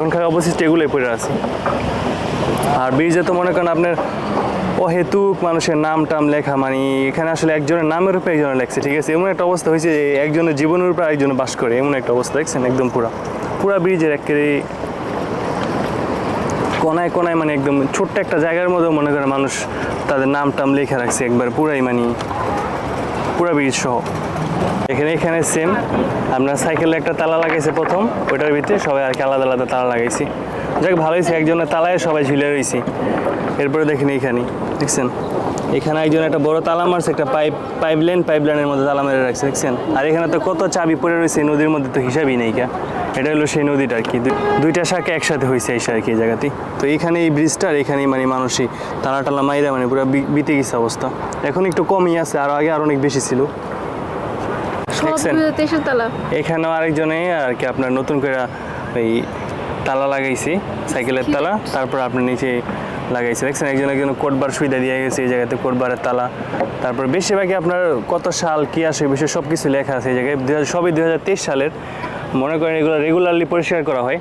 এখনকার অবশিষ্ট এগুলোই পড়ে আছে। আর ব্রিজে তো মনে করেন আপনার অহেতুক মানুষের নাম টাম লেখা, মানে এখানে আসলে একজনের নামের উপরে একজনের লেখছে, ঠিক আছে? এমন একটা অবস্থা হয়েছে যে একজনের জীবনের উপরে একজন বাস করে, এমন একটা অবস্থা দেখছেন একদম পুরা ব্রিজের একেবারে কোনায় কোনায়, মানে একদম ছোট্ট একটা জায়গার মধ্যে মনে করেন মানুষ তাদের নাম টাম লেখা রাখছে একবার পুরাই, মানে পুরা ব্রিজ সহ। এখানে সেম আমরা সাইকেলে একটা তালা লাগাইছে প্রথম, ওইটার ভিতরে সবাই আর কি আলাদা আলাদা তালা লাগাইছি। যাক ভালো হয়েছে, একজনের তালায় সবাই ঝুলে রয়েছি। এরপরে দেখেন এইখানে দেখছেন, এখানে একজন একটা বড় তালা মারছে, একটা পাইপলাইনের মধ্যে তালা মেরে রাখছে দেখছেন। আর এখানে তো কত চাবি পড়ে রয়েছে নদীর মধ্যে, তো হিসাবই নেই কা। এটা হলো সেই নদীটা আর কি, দুইটা শাখা একসাথে হয়েছে এই আর কি এই জায়গাতেই। তো এইখানে এই ব্রিজটার এখানেই মানে মানুষই টালা মাইরা মানে পুরো বিতে গেছে অবস্থা। এখন একটু কমই আছে, আর আগে আর অনেক বেশি ছিল। এখানেও আরেকজনে আর কি আপনার নতুন করে এই তালা লাগাইছি, সাইকেলের তালা, তারপর আপনি নিচে লাগাইছে দেখছেন। একজন কোটবার সুবিধা দিয়ে গেছে এই জায়গাতে, কোটবারের তালা। তারপর বেশিরভাগই আপনার কত সাল কি আসে বিষয়ে সব কিছু লেখা আছে এই জায়গায়। সবই 2023 সালের। মনে করেন এগুলো রেগুলারলি পরিষ্কার করা হয়।